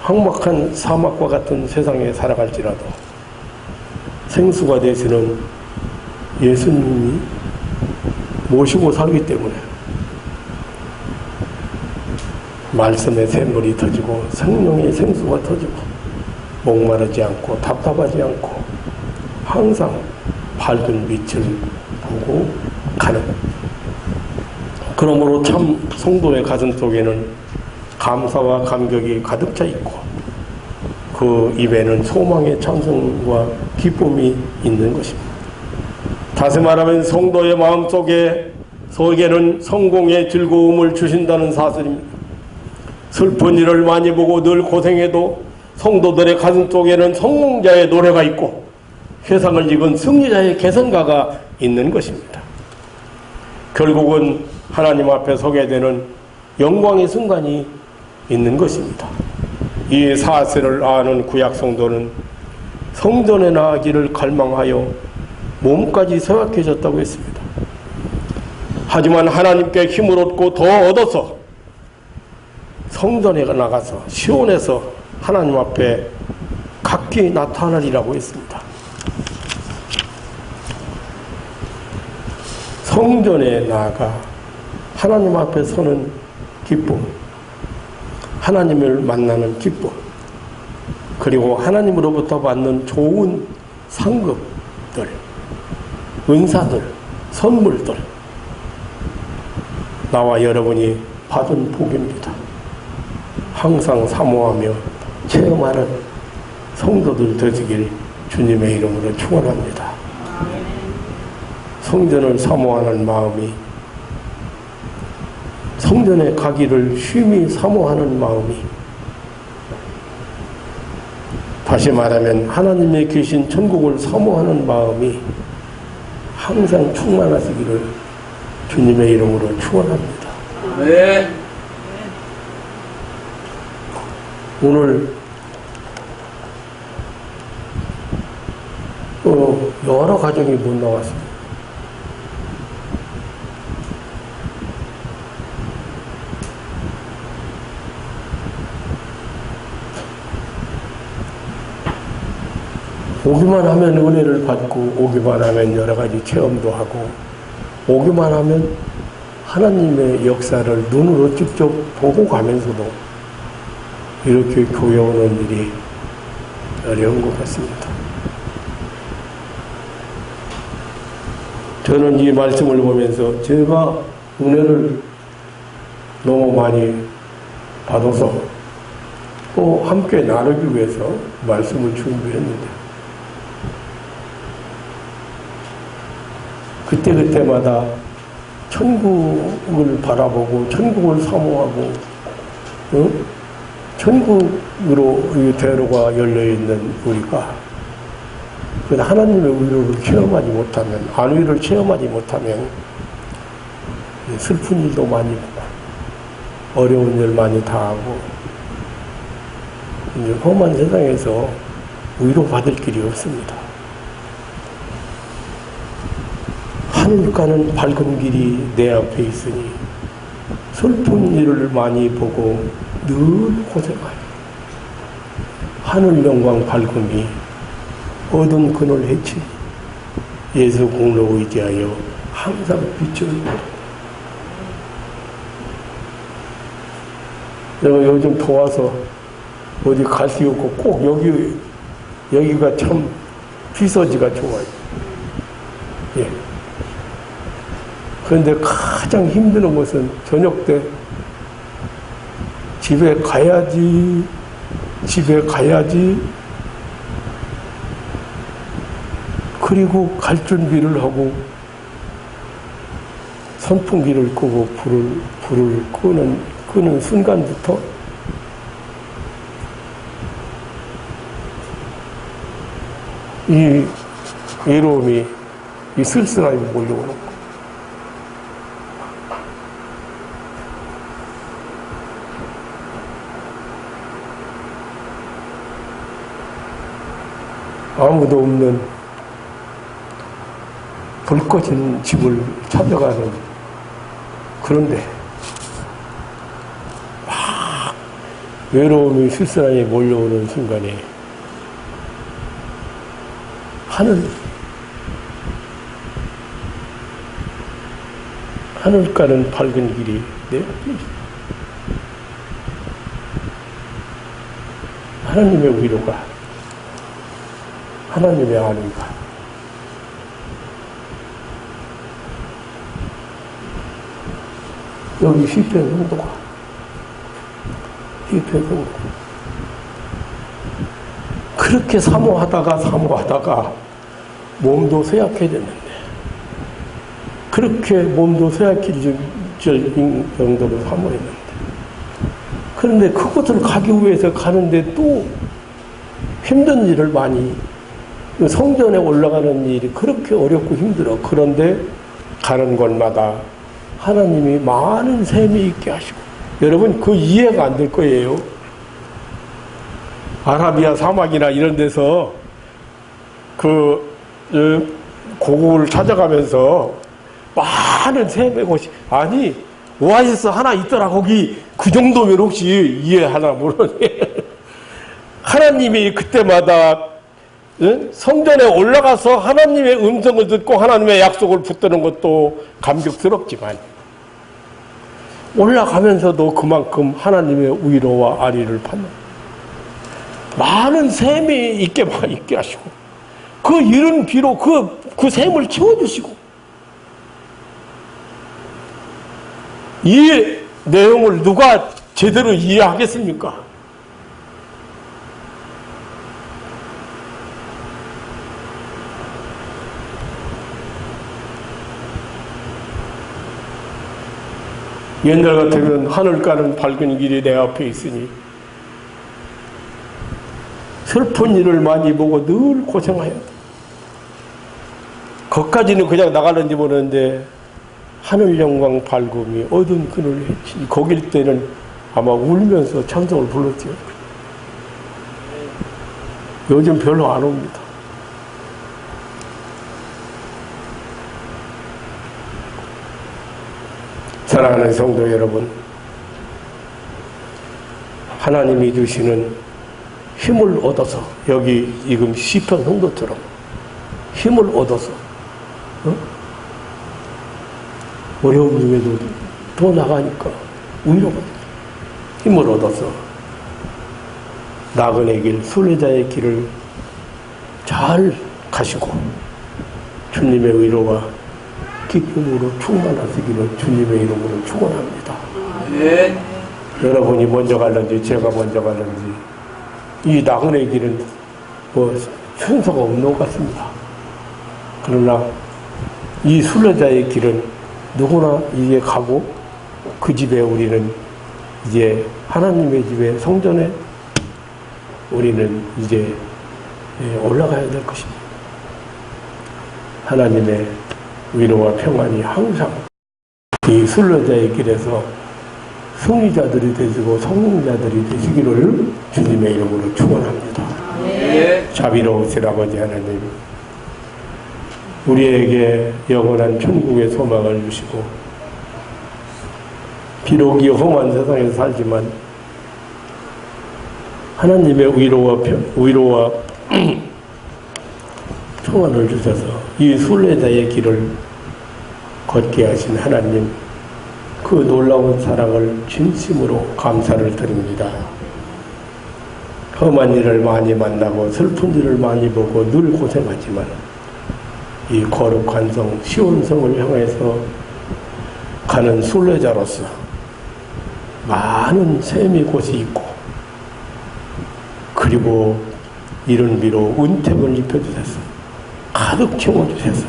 황막한 사막과 같은 세상에 살아갈지라도 생수가 되시는 예수님이 모시고 살기 때문에 말씀의 샘물이 터지고 성령의 생수가 터지고 목마르지 않고 답답하지 않고 항상 밝은 빛을 보고 가는, 그러므로 참 성도의 가슴 속에는 감사와 감격이 가득 차 있고 그 입에는 소망의 찬송과 기쁨이 있는 것입니다. 다시 말하면 성도의 마음속에는 성공의 즐거움을 주신다는 사실입니다. 슬픈 일을 많이 보고 늘 고생해도 성도들의 가슴 속에는 성공자의 노래가 있고 세상을 이긴 승리자의 개선가가 있는 것입니다. 결국은 하나님 앞에 서게 되는 영광의 순간이 있는 것입니다. 이 사실을 아는 구약 성도는 성전에 나가기를 갈망하여 몸까지 서약해졌다고 했습니다. 하지만 하나님께 힘을 얻고 더 얻어서 성전에 나가서 시온에서 하나님 앞에 각기 나타나리라고 했습니다. 성전에 나아가 하나님 앞에 서는 기쁨, 하나님을 만나는 기쁨, 그리고 하나님으로부터 받는 좋은 상급들, 은사들, 선물들, 나와 여러분이 받은 복입니다. 항상 사모하며 체험하는 성도들 되시길 주님의 이름으로 축원합니다. 성전을 사모하는 마음이, 성전에 가기를 쉼이 사모하는 마음이, 다시 말하면 하나님의 계신 천국을 사모하는 마음이 항상 충만하시기를 주님의 이름으로 축원합니다. 네. 오늘 여러 가정이 못 나왔습니다. 오기만 하면 은혜를 받고, 오기만 하면 여러 가지 체험도 하고, 오기만 하면 하나님의 역사를 눈으로 직접 보고 가면서도 이렇게 교회 오는 일이 어려운 것 같습니다. 저는 이 말씀을 보면서 제가 은혜를 너무 많이 받아서 또 함께 나누기 위해서 말씀을 준비했는데, 그때마다 천국을 바라보고 천국을 사모하고 천국으로 이 대로가 열려있는 우리가 하나님의 위로를 체험하지 못하면, 안위를 체험하지 못하면 슬픈 일도 많이 보고 어려운 일 많이 당하고 이제 험한 세상에서 위로받을 길이 없습니다. 하늘 가는 밝은 길이 내 앞에 있으니 슬픈 일을 많이 보고 늘 고생하여 하늘 영광 밝음이 어두운 그늘 해치 예수 공로 의지하여 항상 빛을 보라. 내가 요즘 더워서 어디 갈 수 없고 꼭 여기가 참 피서지가 좋아요. 예. 그런데 가장 힘든 것은 저녁 때 집에 가야지 그리고 갈 준비를 하고 선풍기를 끄고 불을 끄는 순간부터 이 외로움이, 이 쓸쓸함이 몰려오는 거. 아무도 없는 불 꺼진 집을 찾아가는, 그런데 막 외로움이 쓸쓸함이 몰려오는 순간에 하늘 가는 밝은 길이 내 앞에 있어. 하나님의 위로가, 하나님의 안위가, 여기 시편 성도가, 그렇게 사모하다가 몸도 쇠약해졌는데, 그렇게 몸도 쇠약해질 정도로 사모했는데, 그런데 그곳을 가기 위해서 가는데 또 힘든 일을 많이, 성전에 올라가는 일이 그렇게 어렵고 힘들어. 그런데 가는 곳마다 하나님이 많은 샘이 있게 하시고, 여러분 그 이해가 안 될 거예요. 아라비아 사막이나 이런 데서 고국을 찾아가면서 많은 샘의 곳이, 아니 오아시스 하나 있더라 거기, 그 정도면 혹시 이해하나 모르네. 하나님이 그때마다 성전에 올라가서 하나님의 음성을 듣고 하나님의 약속을 붙드는 것도 감격스럽지만, 올라가면서도 그만큼 하나님의 위로와 안위를 받는 많은 샘이 있게 하시고, 그 이른 비로 그 샘을 채워주시고, 이 내용을 누가 제대로 이해하겠습니까? 옛날 같으면 하늘 가는 밝은 길이 내 앞에 있으니 슬픈 일을 많이 보고 늘 고생하였다. 거기까지는 그냥 나가는지 모르는데 하늘 영광 밝음이 어두운 그늘 해치. 거길 때는 아마 울면서 찬송을 불렀죠. 요즘 별로 안 옵니다. 사랑하는 성도 여러분, 하나님이 주시는 힘을 얻어서, 여기 지금 시편 성도처럼 힘을 얻어서 어려움 중에도 더 나가니까 위로가 힘을 얻어서 나그네 길, 순례자의 길을 잘 가시고 주님의 위로와 기쁨으로 충만하시기를 주님의 이름으로 축원합니다. 네. 여러분이 먼저 갈는지 제가 먼저 갈는지 이 나그네 길은 뭐 순서가 없는 것 같습니다. 그러나 이 순례자의 길은 누구나 이제 가고 그 집에 우리는 이제 하나님의 집에 성전에 우리는 이제 올라가야 될 것입니다. 하나님의 위로와 평안이 항상 이 순례자의 길에서 승리자들이 되시고 성공자들이 되시기를 주님의 이름으로 축원합니다. 네. 자비로우신 아버지 하나님, 우리에게 영원한 천국의 소망을 주시고 비록 이 험한 세상에서 살지만 하나님의 위로와 평안을 주셔서 이 순례자의 길을 걷게 하신 하나님, 그 놀라운 사랑을 진심으로 감사를 드립니다. 험한 일을 많이 만나고 슬픈 일을 많이 보고 늘 고생하지만 이 거룩한 성 시온성을 향해서 가는 순례자로서 많은 셈이 곳이 있고, 그리고 이른 비로 은택을 입혀주셔서 가득 채워주셔서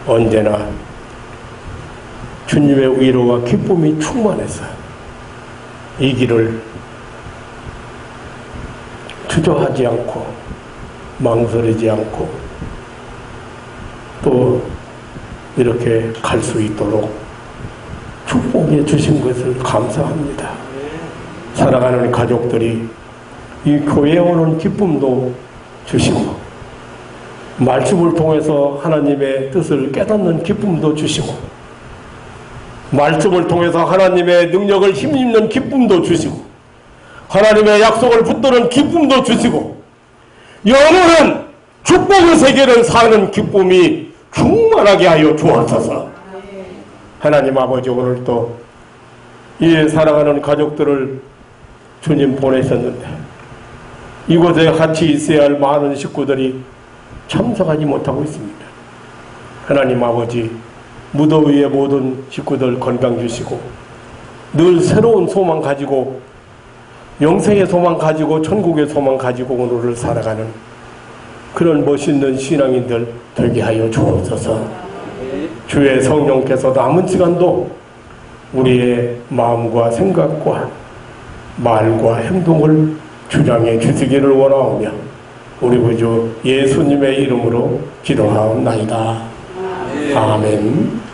언제나 주님의 위로와 기쁨이 충만해서 이 길을 주저하지 않고 망설이지 않고 또 이렇게 갈 수 있도록 축복해 주신 것을 감사합니다. 사랑하는 가족들이 이 교회에 오는 기쁨도 주시고 말씀을 통해서 하나님의 뜻을 깨닫는 기쁨도 주시고 말씀을 통해서 하나님의 능력을 힘입는 기쁨도 주시고 하나님의 약속을 붙드는 기쁨도 주시고 영원한 축복의 세계를 사는 기쁨이 충만하게 하여 주옵소서. 하나님 아버지, 오늘도 이 사랑하는 가족들을 주님 보내셨는데 이곳에 같이 있어야 할 많은 식구들이 참석하지 못하고 있습니다. 하나님 아버지, 무더위에 모든 식구들 건강 주시고 늘 새로운 소망 가지고 영생의 소망 가지고 천국의 소망 가지고 오늘을 살아가는 그런 멋있는 신앙인들 되게 하여 주옵소서. 주의 성령께서 남은 시간도 우리의 마음과 생각과 말과 행동을 주장해 주시기를 원하오며 우리 구주 예수님의 이름으로 기도하옵나이다. 아멘.